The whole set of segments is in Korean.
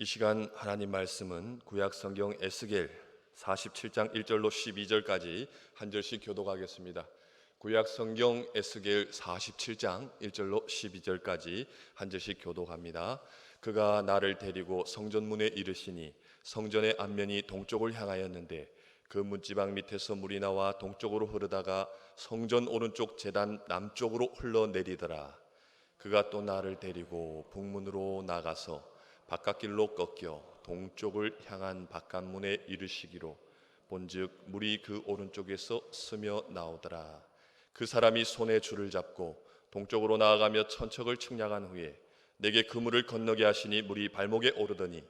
이 시간 하나님 말씀은 구약 성경 에스겔 47장 1절로 12절까지 한 절씩 교독하겠습니다. 구약 성경 에스겔 47장 1절로 12절까지 한 절씩 교독합니다. 그가 나를 데리고 성전문에 이르시니 성전의 앞면이 동쪽을 향하였는데 그 문지방 밑에서 물이 나와 동쪽으로 흐르다가 성전 오른쪽 제단 남쪽으로 흘러내리더라. 그가 또 나를 데리고 북문으로 나가서 바깥길로 꺾여 동쪽을 향한 바깥문에 이르시기로 본즉 물이 그 오른쪽에서 스며 나오더라. 그 사람이 손에 줄을 잡고 동쪽으로 나아가며 천척을 측량한 후에 내게 그 물을 건너게 하시니 물이 발목에 오르더니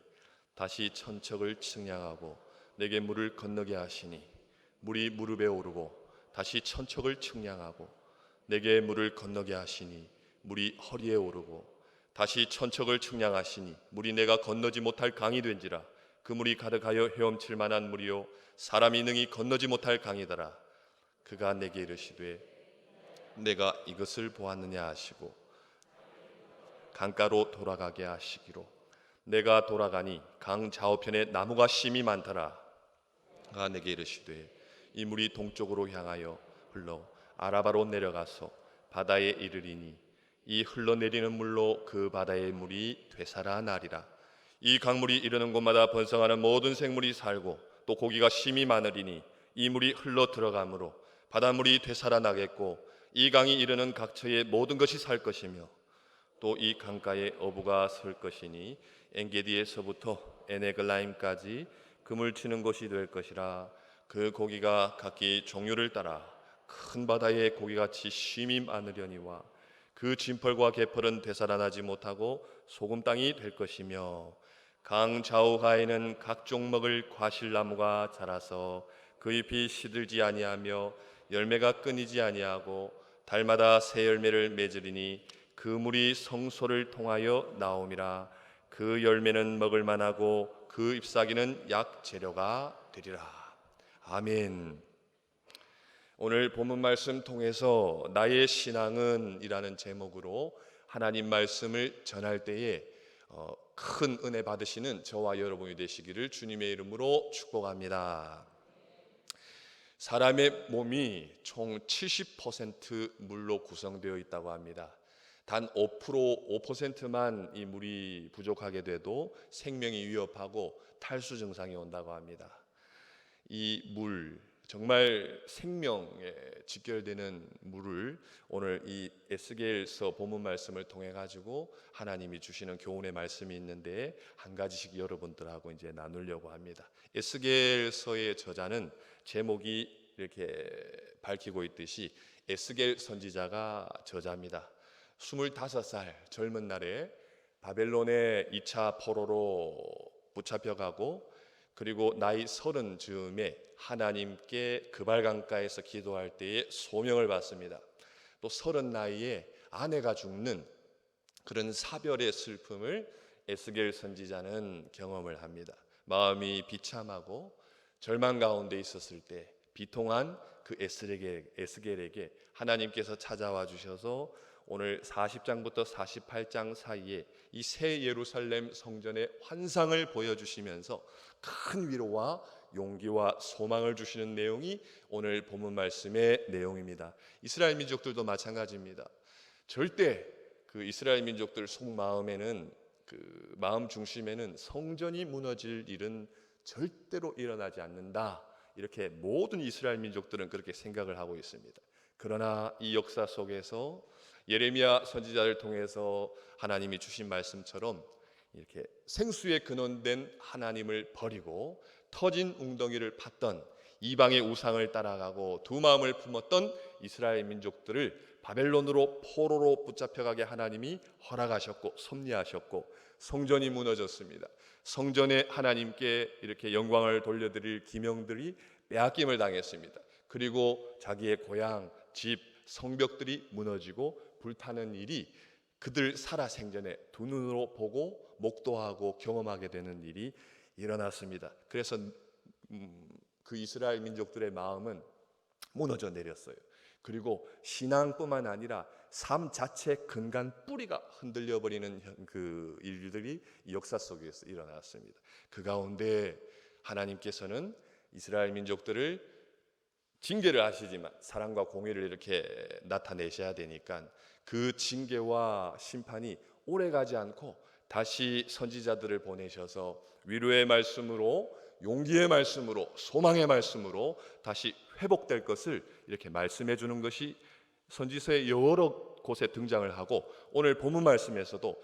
다시 천척을 측량하고 내게 물을 건너게 하시니 물이 무릎에 오르고 다시 천척을 측량하고 내게 물을 건너게 하시니 물이 허리에 오르고 다시 천척을 측량하시니 물이 내가 건너지 못할 강이 된지라. 그 물이 가득하여 헤엄칠 만한 물이요 사람이 능히 건너지 못할 강이더라. 그가 내게 이르시되 내가 이것을 보았느냐 하시고 강가로 돌아가게 하시기로 내가 돌아가니 강 좌우편에 나무가 심이 많더라. 그가 내게 이르시되 이 물이 동쪽으로 향하여 흘러 아라바로 내려가서 바다에 이르리니 이 흘러내리는 물로 그 바다의 물이 되살아나리라. 이 강물이 이르는 곳마다 번성하는 모든 생물이 살고 또 고기가 심이 많으리니 이 물이 흘러 들어가므로 바닷물이 되살아나겠고 이 강이 이르는 각처의 모든 것이 살 것이며 또 이 강가에 어부가 설 것이니 엔게디에서부터 에네글라임까지 그물 치는 곳이 될 것이라. 그 고기가 각기 종류를 따라 큰 바다의 고기같이 심이 많으려니와 그 진펄과 개펄은 되살아나지 못하고 소금 땅이 될 것이며 강 좌우가에는 각종 먹을 과실나무가 자라서 그 잎이 시들지 아니하며 열매가 끊이지 아니하고 달마다 새 열매를 맺으리니 그 물이 성소를 통하여 나옴이라. 그 열매는 먹을 만하고 그 잎사귀는 약 재료가 되리라. 아멘. 오늘 본문 말씀 통해서 나의 신앙은 이라는 제목으로 하나님 말씀을 전할 때에 큰 은혜 받으시는 저와 여러분이 되시기를 주님의 이름으로 축복합니다. 사람의 몸이 총 70% 물로 구성되어 있다고 합니다. 단 5%만 이 물이 부족하게 돼도 생명이 위협하고 탈수 증상이 온다고 합니다. 이 물, 정말 생명에 직결되는 물을 오늘 이 에스겔서 본문 말씀을 통해 가지고 하나님이 주시는 교훈의 말씀이 있는데 한 가지씩 여러분들하고 이제 나누려고 합니다. 에스겔서의 저자는 제목이 이렇게 밝히고 있듯이 에스겔 선지자가 저자입니다. 25살 젊은 날에 바벨론의 2차 포로로 붙잡혀가고 그리고 나이 30 즈음에 하나님께 그발강가에서 기도할 때에 소명을 받습니다. 또 30 나이에 아내가 죽는 그런 사별의 슬픔을 에스겔 선지자는 경험을 합니다. 마음이 비참하고 절망 가운데 있었을 때 비통한 그 에스겔에게 하나님께서 찾아와 주셔서 오늘 40장부터 48장 사이에 이 새 예루살렘 성전의 환상을 보여주시면서 큰 위로와 용기와 소망을 주시는 내용이 오늘 본문 말씀의 내용입니다. 이스라엘 민족들도 마찬가지입니다. 절대 그 이스라엘 민족들 속마음에는 그 마음 중심에는 성전이 무너질 일은 절대로 일어나지 않는다. 이렇게 모든 이스라엘 민족들은 그렇게 생각을 하고 있습니다. 그러나 이 역사 속에서 예레미야 선지자를 통해서 하나님이 주신 말씀처럼 이렇게 생수에 근원된 하나님을 버리고 터진 웅덩이를 팠던 이방의 우상을 따라가고 두 마음을 품었던 이스라엘 민족들을 바벨론으로 포로로 붙잡혀가게 하나님이 허락하셨고 섭리하셨고 성전이 무너졌습니다. 성전에 하나님께 이렇게 영광을 돌려드릴 기명들이 빼앗김을 당했습니다. 그리고 자기의 고향, 집, 성벽들이 무너지고 불타는 일이 그들 살아생전에 두 눈으로 보고 목도하고 경험하게 되는 일이 일어났습니다. 그래서 그 이스라엘 민족들의 마음은 무너져 내렸어요. 그리고 신앙뿐만 아니라 삶 자체 근간 뿌리가 흔들려 버리는 그 일들이 역사 속에서 일어났습니다. 그 가운데 하나님께서는 이스라엘 민족들을 징계를 하시지만 사랑과 공의를 이렇게 나타내셔야 되니까 그 징계와 심판이 오래가지 않고 다시 선지자들을 보내셔서 위로의 말씀으로, 용기의 말씀으로, 소망의 말씀으로 다시 회복될 것을 이렇게 말씀해 주는 것이 선지서의 여러 곳에 등장을 하고, 오늘 본문 말씀에서도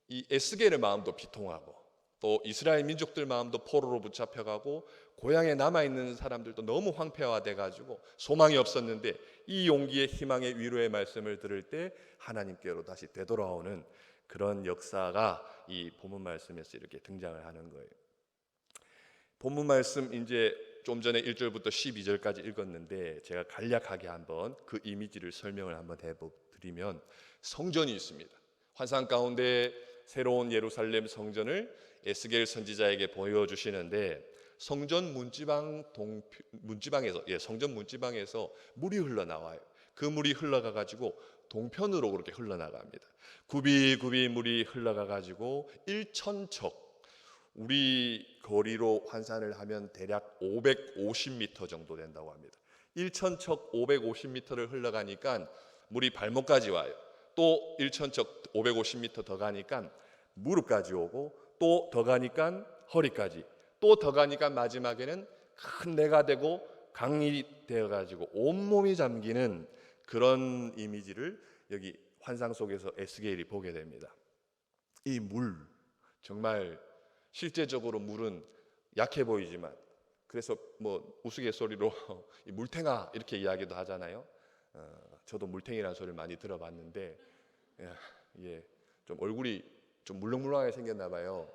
이 에스겔의 마음도 비통하고 또 이스라엘 민족들 마음도 포로로 붙잡혀가고 고향에 남아있는 사람들도 너무 황폐화돼 가지고 소망이 없었는데 이 용기의, 희망의, 위로의 말씀을 들을 때 하나님께로 다시 되돌아오는 그런 역사가 이 본문 말씀에서 이렇게 등장을 하는 거예요. 본문 말씀 이제 좀 전에 1절부터 12절까지 읽었는데 제가 간략하게 한번 그 이미지를 설명을 한번 해드리면, 성전이 있습니다. 환상 가운데 새로운 예루살렘 성전을 에스겔 선지자에게 보여주시는데, 성전 문지방에서 성전 문지방에서 물이 흘러나와요. 그 물이 흘러가 가지고 동편으로 그렇게 흘러나갑니다. 굽이굽이 물이 흘러가 가지고 1,000척, 우리 거리로 환산을 하면 대략 550m 정도 된다고 합니다. 1,000척 550m를 흘러가니까 물이 발목까지 와요. 또 1,000척 550m 더 가니까 무릎까지 오고, 또 더 가니까 허리까지, 또 더 가니까 마지막에는 큰 내가 되고 강이 되어가지고 온몸이 잠기는 그런 이미지를 여기 환상 속에서 에스겔이 보게 됩니다. 이 물, 정말 실제적으로 물은 약해 보이지만, 그래서 뭐 우스갯소리로 물탱아 이렇게 이야기도 하잖아요. 저도 물탱이라는 소리를 많이 들어봤는데, 예, 좀 얼굴이 좀 물렁물렁하게 생겼나 봐요.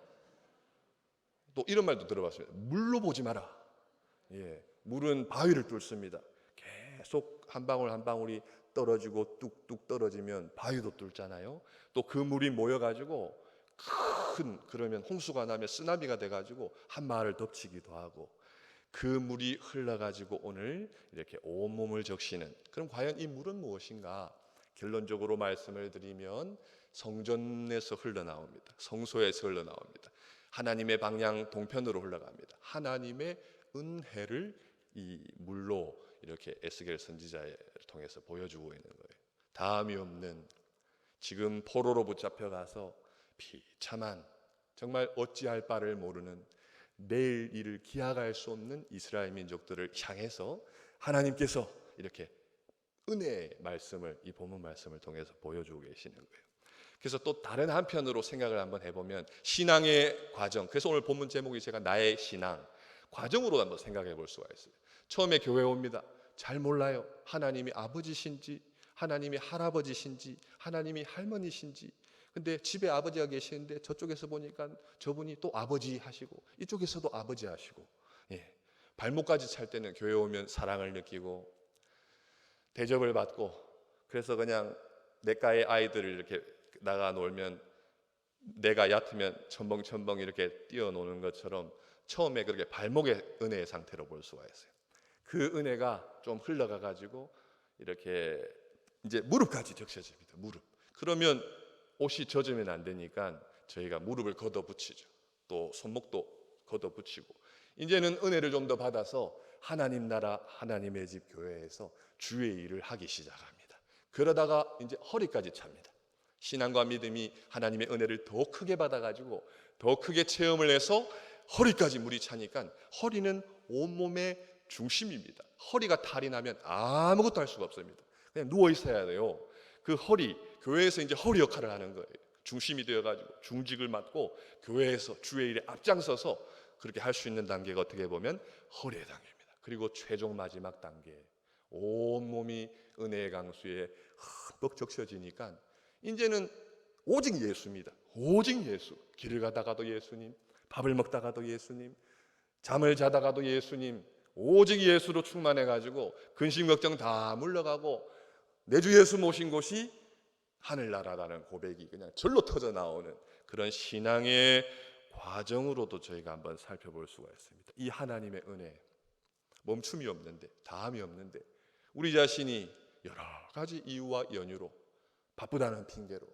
또 이런 말도 들어봤습니다. 물로 보지 마라. 예, 물은 바위를 뚫습니다. 계속 한 방울 한 방울이 떨어지고 뚝뚝 떨어지면 바위도 뚫잖아요. 또 그 물이 모여가지고 그러면 홍수가 나면 쓰나미가 돼가지고 한 마을을 덮치기도 하고, 그 물이 흘러가지고 오늘 이렇게 온몸을 적시는, 그럼 과연 이 물은 무엇인가? 결론적으로 말씀을 드리면 성전에서 흘러나옵니다. 성소에서 흘러나옵니다. 하나님의 방향 동편으로 흘러갑니다. 하나님의 은혜를 이 물로 이렇게 에스겔 선지자를 통해서 보여주고 있는 거예요. 다음이 없는, 지금 포로로 붙잡혀가서 비참한, 정말 어찌할 바를 모르는, 내일 일을 기약할 수 없는 이스라엘 민족들을 향해서 하나님께서 이렇게 은혜의 말씀을, 이 본문 말씀을 통해서 보여주고 계시는 거예요. 그래서 또 다른 한편으로 생각을 한번 해보면 신앙의 과정, 그래서 오늘 본문 제목이 제가 나의 신앙 과정으로 한번 생각해 볼 수가 있어요. 처음에 교회 옵니다. 잘 몰라요. 하나님이 아버지신지, 하나님이 할아버지신지, 하나님이 할머니신지. 근데 집에 아버지가 계시는데 저쪽에서 보니까 저분이 또 아버지 하시고 이쪽에서도 아버지 하시고, 예, 발목까지 찰 때는 교회 오면 사랑을 느끼고 대접을 받고, 그래서 그냥 내과의 아이들을 이렇게 나가 놀면 내가 얕으면 첨벙첨벙 이렇게 뛰어노는 것처럼 처음에 그렇게 발목의 은혜의 상태로 볼 수가 있어요. 그 은혜가 좀 흘러가 가지고 이렇게 이제 무릎까지 적셔집니다. 무릎. 그러면 옷이 젖으면 안 되니까 저희가 무릎을 걷어붙이죠. 또 손목도 걷어붙이고, 이제는 은혜를 좀 더 받아서 하나님 나라 하나님의 집 교회에서 주의 일을 하기 시작합니다. 그러다가 이제 허리까지 찹니다. 신앙과 믿음이 하나님의 은혜를 더 크게 받아가지고 더 크게 체험을 해서 허리까지 물이 차니까 허리는 온몸의 중심입니다. 허리가 탈이 나면 아무것도 할 수가 없습니다. 그냥 누워 있어야 돼요. 그 허리, 교회에서 이제 허리 역할을 하는 거예요. 중심이 되어가지고 중직을 맡고 교회에서 주의 일에 앞장서서 그렇게 할 수 있는 단계가 어떻게 보면 허리의 단계입니다. 그리고 최종 마지막 단계, 온몸이 은혜의 강수에 흠뻑 적셔지니까 이제는 오직 예수입니다. 오직 예수. 길을 가다가도 예수님, 밥을 먹다가도 예수님, 잠을 자다가도 예수님, 오직 예수로 충만해가지고 근심 걱정 다 물러가고 내 주 예수 모신 곳이 하늘나라라는 고백이 그냥 절로 터져 나오는 그런 신앙의 과정으로도 저희가 한번 살펴볼 수가 있습니다. 이 하나님의 은혜, 멈춤이 없는데, 다함이 없는데, 우리 자신이 여러 가지 이유와 연유로, 바쁘다는 핑계로,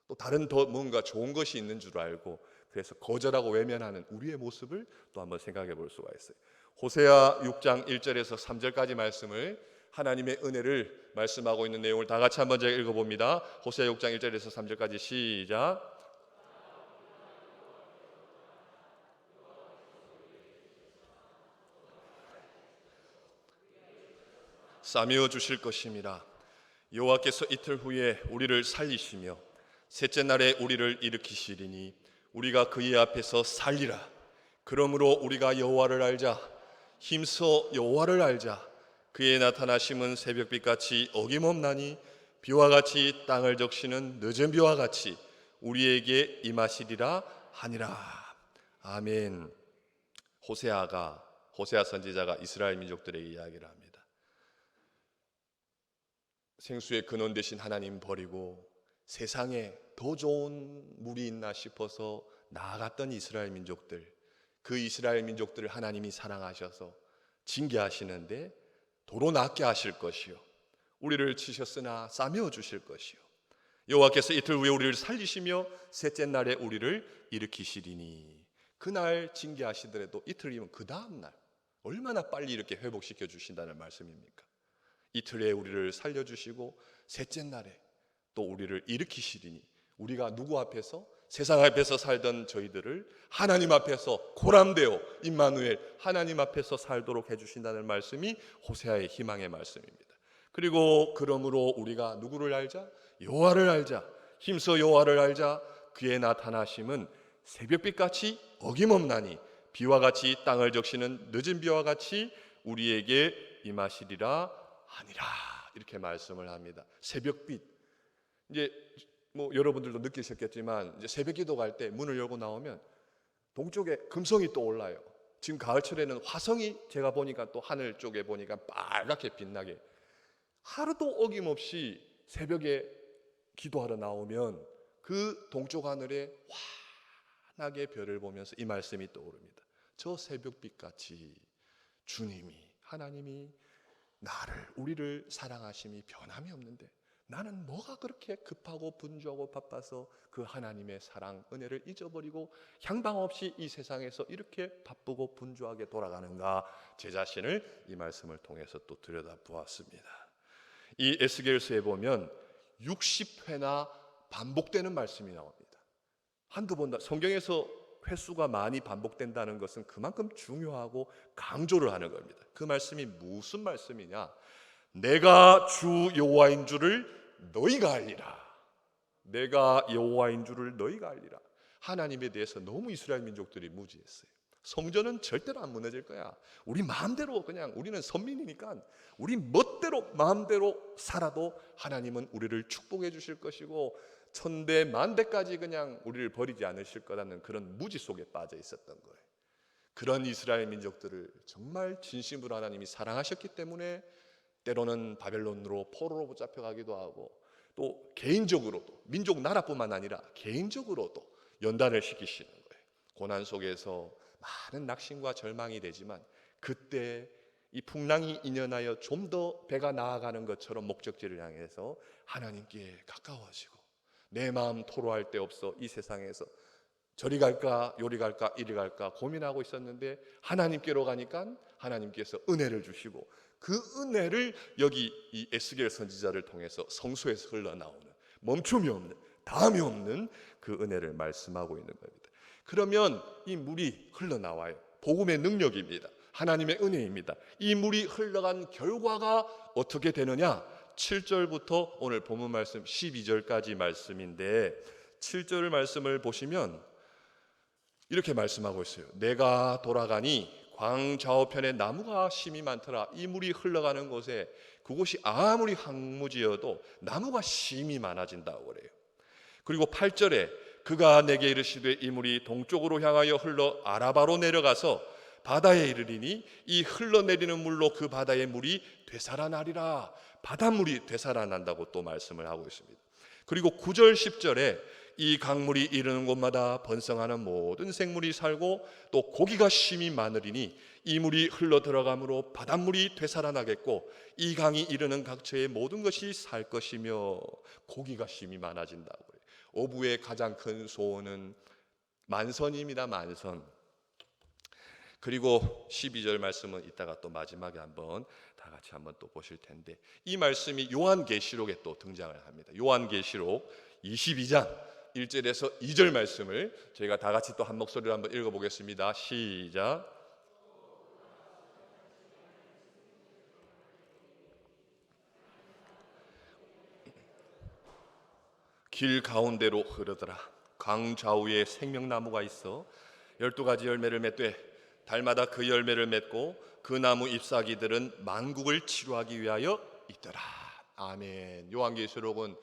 또 다른 더 뭔가 좋은 것이 있는 줄 알고 그래서 거절하고 외면하는 우리의 모습을 또 한번 생각해 볼 수가 있어요. 호세아 6장 1절에서 3절까지 말씀을, 하나님의 은혜를 말씀하고 있는 내용을 다 같이 한번 제가 읽어봅니다. 호세아 6장 1절에서 3절까지 시작. 싸매어 주실 것임이라. 여호와께서 이틀 후에 우리를 살리시며 셋째 날에 우리를 일으키시리니 우리가 그의 앞에서 살리라. 그러므로 우리가 여호와를 알자. 힘써 여호와를 알자. 그의 나타나심은 새벽빛같이 어김없나니 비와 같이 땅을 적시는 늦은 비와 같이 우리에게 임하시리라 하니라. 아멘. 호세아 선지자가 이스라엘 민족들에게 이야기를 합니다. 생수의 근원 되신 하나님 버리고 세상에 더 좋은 물이 있나 싶어서 나아갔던 이스라엘 민족들, 그 이스라엘 민족들을 하나님이 사랑하셔서 징계하시는데 도로 낫게 하실 것이요 우리를 치셨으나 싸매어 주실 것이요 여호와께서 이틀 후에 우리를 살리시며 셋째 날에 우리를 일으키시리니. 그날 징계하시더라도 이틀이면 그 다음 날 얼마나 빨리 이렇게 회복시켜 주신다는 말씀입니까? 이틀에 우리를 살려주시고 셋째 날에 또 우리를 일으키시리니, 우리가 누구 앞에서? 세상 앞에서 살던 저희들을 하나님 앞에서 고람되어 임마누엘 하나님 앞에서 살도록 해주신다는 말씀이 호세아의 희망의 말씀입니다. 그리고 그러므로 우리가 누구를 알자? 여호와를 알자. 힘써 여호와를 알자. 그의 나타나심은 새벽빛같이 어김없나니 비와 같이 땅을 적시는 늦은 비와 같이 우리에게 임하시리라 하니라. 이렇게 말씀을 합니다. 새벽빛, 이제 여러분들도 느끼셨겠지만 이제 새벽 기도 갈 때 문을 열고 나오면 동쪽에 금성이 떠올라요. 지금 가을철에는 화성이 제가 보니까 또 하늘 쪽에 보니까 빨갛게 빛나게, 하루도 어김없이 새벽에 기도하러 나오면 그 동쪽 하늘에 환하게 별을 보면서 이 말씀이 떠오릅니다. 저 새벽빛같이 주님이, 하나님이 우리를 사랑하심이 변함이 없는데 나는 뭐가 그렇게 급하고 분주하고 바빠서 그 하나님의 사랑, 은혜를 잊어버리고 향방 없이 이 세상에서 이렇게 바쁘고 분주하게 돌아가는가, 제 자신을 이 말씀을 통해서 또 들여다보았습니다. 이 에스겔서에 보면 60회나 반복되는 말씀이 나옵니다. 한두 번, 성경에서 횟수가 많이 반복된다는 것은 그만큼 중요하고 강조를 하는 겁니다. 그 말씀이 무슨 말씀이냐? 내가 주 여호와인 줄을 너희가 알리라. 내가 여호와인 줄을 너희가 알리라. 하나님에 대해서 너무 이스라엘 민족들이 무지했어요. 성전은 절대로 안 무너질 거야. 우리 마음대로, 그냥 우리는 선민이니까 우리 멋대로 마음대로 살아도 하나님은 우리를 축복해 주실 것이고 천대 만대까지 그냥 우리를 버리지 않으실 거라는 그런 무지 속에 빠져 있었던 거예요. 그런 이스라엘 민족들을 정말 진심으로 하나님이 사랑하셨기 때문에 때로는 바벨론으로 포로로 붙잡혀가기도 하고, 또 개인적으로도, 민족 나라뿐만 아니라 개인적으로도 연단을 시키시는 거예요. 고난 속에서 많은 낙심과 절망이 되지만 그때 이 풍랑이 인연하여 좀 더 배가 나아가는 것처럼 목적지를 향해서 하나님께 가까워지고, 내 마음 토로할 데 없어 이 세상에서 저리 갈까 요리 갈까 이리 갈까 고민하고 있었는데 하나님께로 가니까 하나님께서 은혜를 주시고, 그 은혜를 여기 이 에스겔 선지자를 통해서 성소에서 흘러나오는, 멈춤이 없는, 다음이 없는 그 은혜를 말씀하고 있는 겁니다. 그러면 이 물이 흘러나와요. 복음의 능력입니다. 하나님의 은혜입니다. 이 물이 흘러간 결과가 어떻게 되느냐? 7절부터 오늘 본문 말씀 12절까지 말씀인데, 7절 말씀을 보시면 이렇게 말씀하고 있어요. 내가 돌아가니 광 좌우편에 나무가 심이 많더라. 이 물이 흘러가는 곳에, 그곳이 아무리 황무지여도 나무가 심이 많아진다고 그래요. 그리고 8절에 그가 내게 이르시되 이 물이 동쪽으로 향하여 흘러 아라바로 내려가서 바다에 이르리니 이 흘러내리는 물로 그 바다의 물이 되살아나리라. 바닷물이 되살아난다고 또 말씀을 하고 있습니다. 그리고 9절 10절에 이 강물이 이르는 곳마다 번성하는 모든 생물이 살고 또 고기가 심히 많으리니 이 물이 흘러 들어가므로 바닷물이 되살아나겠고 이 강이 이르는 각처의 모든 것이 살 것이며 고기가 심히 많아진다고 그래요. 어부의 가장 큰 소원은 만선입니다. 만선. 그리고 12절 말씀은 이따가 또 마지막에 한번 다 같이 한번 또 보실 텐데, 이 말씀이 요한계시록에 또 등장을 합니다. 요한계시록 22장 1절에서 2절 말씀을 저희가 다 같이 또 한 목소리로 한번 읽어보겠습니다. 시작. 길 가운데로 흐르더라. 강 좌우에 생명나무가 있어 12가지 열매를 맺되 달마다 그 열매를 맺고 그 나무 잎사귀들은 만국을 치료하기 위하여 있더라. 아멘. 요한계시록은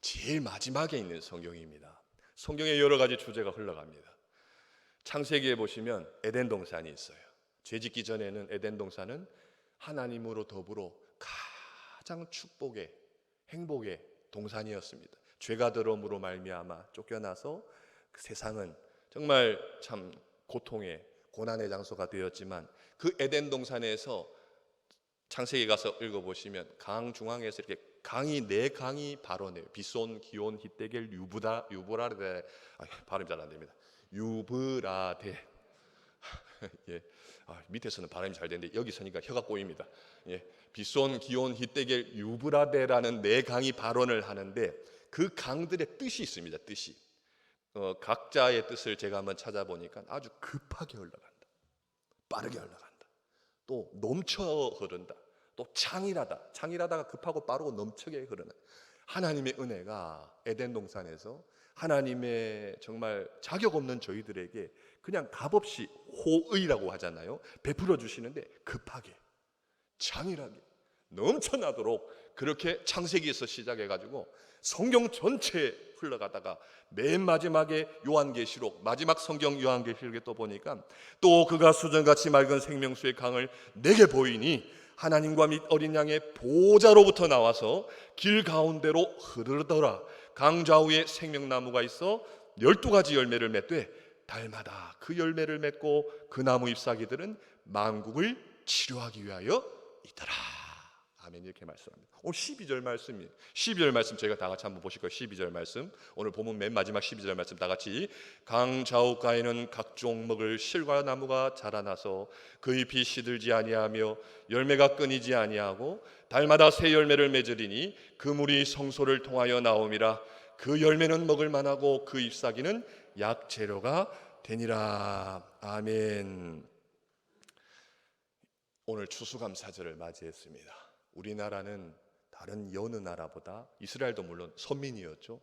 제일 마지막에 있는 성경입니다. 성경에 여러 가지 주제가 흘러갑니다. 창세기에 보시면 에덴 동산이 있어요. 죄짓기 전에는 에덴 동산은 하나님으로 더불어 가장 축복의 행복의 동산이었습니다. 죄가 들어옴으로 말미암아 쫓겨나서 그 세상은 정말 참 고통의 고난의 장소가 되었지만, 그 에덴 동산에서 창세기 가서 읽어보시면 강 중앙에서 이렇게 강이 네 강이 발원해요. 비손, 기온, 히데겔, 유브라데. 발음 잘 안 됩니다. 유브라데. 예. 밑에서는 발음이 잘 되는데 여기 서니까 혀가 꼬입니다. 예. 비손, 기온, 히데겔, 유브라데라는 네 강이 발원을 하는데 그 강들의 뜻이 있습니다. 뜻이. 각자의 뜻을 제가 한번 찾아보니까 아주 급하게 흘러간다, 빠르게 흘러간다, 또 넘쳐 흐른다, 또 창일하다가 급하고 빠르고 넘치게 흐르는 하나님의 은혜가 에덴 동산에서 하나님의 정말 자격 없는 저희들에게 그냥 값없이 호의라고 하잖아요. 베풀어 주시는데 급하게 창일하게 넘쳐나도록 그렇게 창세기에서 시작해가지고 성경 전체에 흘러가다가 맨 마지막에 요한계시록, 마지막 성경 요한계시록에 또 보니까 또 그가 수정같이 맑은 생명수의 강을 내게 보이니 하나님과 및 어린 양의 보좌로부터 나와서 길 가운데로 흐르더라. 강 좌우에 생명나무가 있어 12가지 열매를 맺되 달마다 그 열매를 맺고 그 나무 잎사귀들은 만국을 치료하기 위하여 있더라. 아멘. 이렇게 말씀합니다. 오늘 12절 말씀이에요. 12절 말씀 저희가 다 같이 한번 보실 거예요. 12절 말씀. 오늘 보면 맨 마지막 12절 말씀 다 같이. 강 좌우가에는 각종 먹을 실과 나무가 자라나서 그 잎이 시들지 아니하며 열매가 끊이지 아니하고 달마다 새 열매를 맺으리니 그 물이 성소를 통하여 나옴이라. 그 열매는 먹을 만하고 그 잎사귀는 약재료가 되니라. 아멘. 오늘 추수감사절을 맞이했습니다. 우리나라는 다른 여느 나라보다, 이스라엘도 물론 선민이었죠,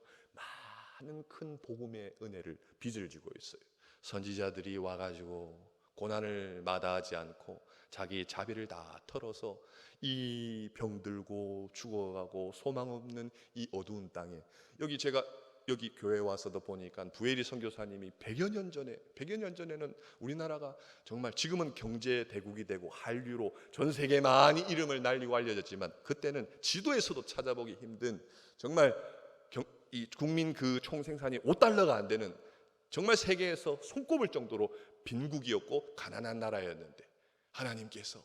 많은 큰 복음의 은혜를 빚을 지고 있어요. 선지자들이 와가지고 고난을 마다하지 않고 자기 자비를 다 털어서 이 병들고 죽어가고 소망 없는 이 어두운 땅에, 여기 교회 와서도 보니까 부에리 선교사님이 100여 년 전에는 우리나라가 정말, 지금은 경제 대국이 되고 한류로 전 세계에 많이 이름을 날리고 알려졌지만 그때는 지도에서도 찾아보기 힘든 정말 이 국민 그 총생산이 5달러가 안 되는, 정말 세계에서 손꼽을 정도로 빈국이었고 가난한 나라였는데 하나님께서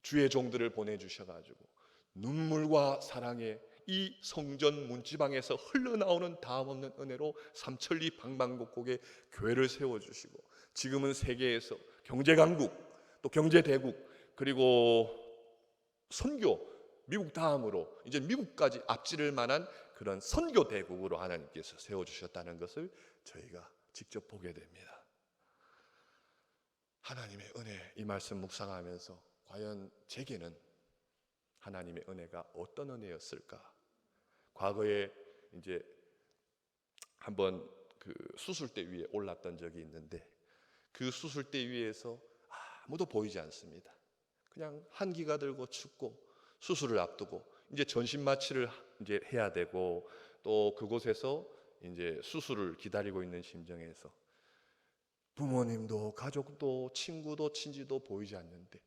주의 종들을 보내주셔가지고 눈물과 사랑의 이 성전 문지방에서 흘러나오는 다함없는 은혜로 삼천리 방방곡곡에 교회를 세워주시고, 지금은 세계에서 경제강국, 또 경제대국, 그리고 선교, 미국 다음으로 이제 미국까지 앞지를 만한 그런 선교대국으로 하나님께서 세워주셨다는 것을 저희가 직접 보게 됩니다. 하나님의 은혜, 이 말씀 묵상하면서 과연 제게는 하나님의 은혜가 어떤 은혜였을까? 과거에 이제 한번 그 수술대 위에 올랐던 적이 있는데, 그 수술대 위에서 아무도 보이지 않습니다. 그냥 한기가 들고 춥고 수술을 앞두고 이제 전신 마취를 이제 해야 되고, 또 그곳에서 이제 수술을 기다리고 있는 심정에서 부모님도 가족도 친구도 친지도 보이지 않는데,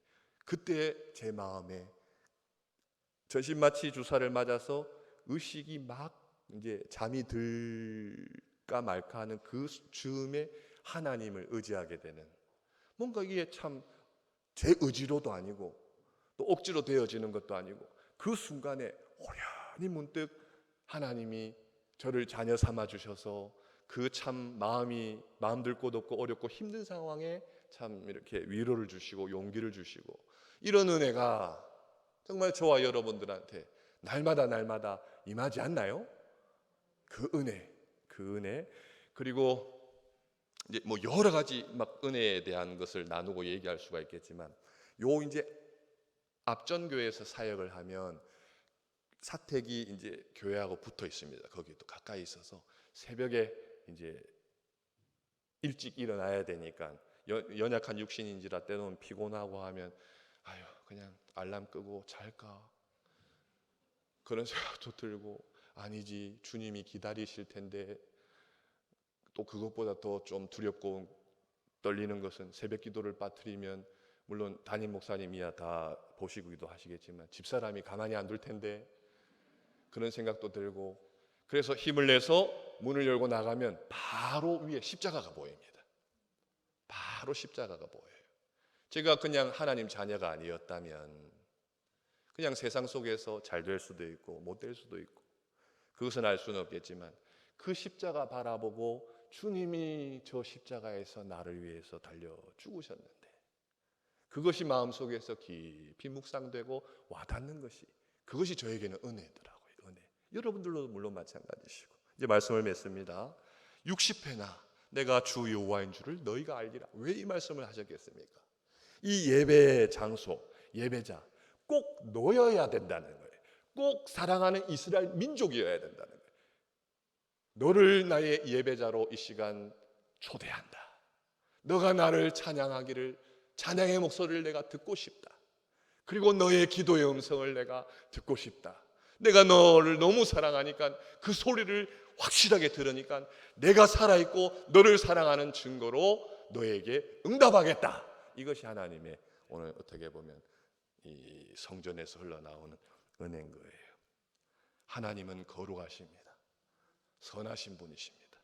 그때 제 마음에 전신 마취 주사를 맞아서 의식이 막 이제 잠이 들 할까 말까 하는 그 즈음에 하나님을 의지하게 되는, 뭔가 이게 참 제 의지로도 아니고 또 억지로 되어지는 것도 아니고 그 순간에 우연히 문득 하나님이 저를 자녀 삼아 주셔서 그 참 마음들 곳없고 어렵고 힘든 상황에 참 이렇게 위로를 주시고 용기를 주시고, 이런 은혜가 정말 저와 여러분들한테 날마다 임하지 않나요? 그 은혜. 그리고 이제 뭐 여러 가지 막 은혜에 대한 것을 나누고 얘기할 수가 있겠지만, 요 이제 앞전교회에서 사역을 하면 사택이 이제 교회하고 붙어 있습니다. 거기도 가까이 있어서 새벽에 이제 일찍 일어나야 되니까 연약한 육신인지라 때로는 피곤하고 하면 아유 그냥 알람 끄고 잘까 그런 생각도 들고, 아니지 주님이 기다리실 텐데, 또 그것보다 더 좀 두렵고 떨리는 것은 새벽 기도를 빠뜨리면, 물론 담임 목사님이야 다 보시기도 하시겠지만 집사람이 가만히 안 둘 텐데, 그런 생각도 들고, 그래서 힘을 내서 문을 열고 나가면 바로 위에 십자가가 보입니다. 바로 십자가가 보여요. 제가 그냥 하나님 자녀가 아니었다면 그냥 세상 속에서 잘 될 수도 있고 못 될 수도 있고 그것은 알 수는 없겠지만, 그 십자가 바라보고 주님이 저 십자가에서 나를 위해서 달려 죽으셨는데, 그것이 마음속에서 깊이 묵상되고 와닿는 것이, 그것이 저에게는 은혜더라고요. 은혜. 여러분들도 물론 마찬가지시고. 이제 말씀을 맺습니다. 60회나 내가 주 여호와인 줄을 너희가 알리라. 왜 이 말씀을 하셨겠습니까? 이 예배 장소, 예배자 꼭 너여야 된다는 거예요. 꼭 사랑하는 이스라엘 민족이어야 된다는 거예요. 너를 나의 예배자로 이 시간 초대한다. 너가 나를 찬양하기를, 찬양의 목소리를 내가 듣고 싶다. 그리고 너의 기도의 음성을 내가 듣고 싶다. 내가 너를 너무 사랑하니까 그 소리를 확실하게 들으니까 내가 살아있고 너를 사랑하는 증거로 너에게 응답하겠다. 이것이 하나님의 오늘 어떻게 보면 이 성전에서 흘러나오는 은혜인 거예요. 하나님은 거룩하십니다. 선하신 분이십니다.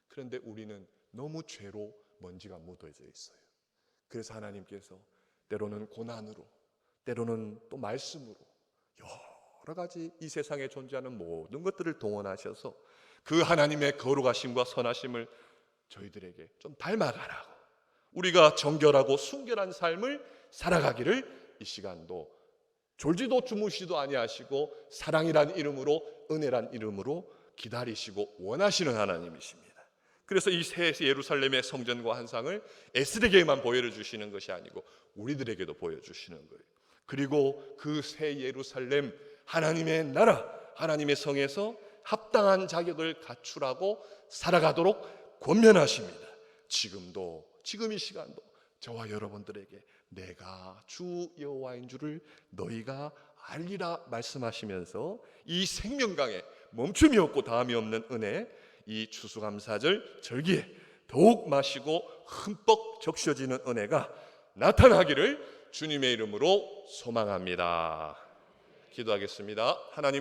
그런데 우리는 너무 죄로 먼지가 묻어져 있어요. 그래서 하나님께서 때로는 고난으로, 때로는 또 말씀으로, 여러 가지 이 세상에 존재하는 모든 것들을 동원하셔서 그 하나님의 거룩하심과 선하심을 저희들에게 좀 닮아가라고, 우리가 정결하고 순결한 삶을 살아가기를 이 시간도 졸지도 주무시도 아니하시고 사랑이란 이름으로, 은혜란 이름으로 기다리시고 원하시는 하나님이십니다. 그래서 이 새 예루살렘의 성전과 환상을 에스겔에게만 보여주시는 것이 아니고 우리들에게도 보여주시는 거예요. 그리고 그 새 예루살렘, 하나님의 나라, 하나님의 성에서 합당한 자격을 갖추라고 살아가도록 권면하십니다. 지금 이 시간도 저와 여러분들에게 내가 주 여호와인 줄을 너희가 알리라 말씀하시면서 이 생명강에 멈춤이 없고 다함이 없는 은혜, 이 추수감사절 절기에 더욱 마시고 흠뻑 적셔지는 은혜가 나타나기를 주님의 이름으로 소망합니다. 기도하겠습니다. 하나님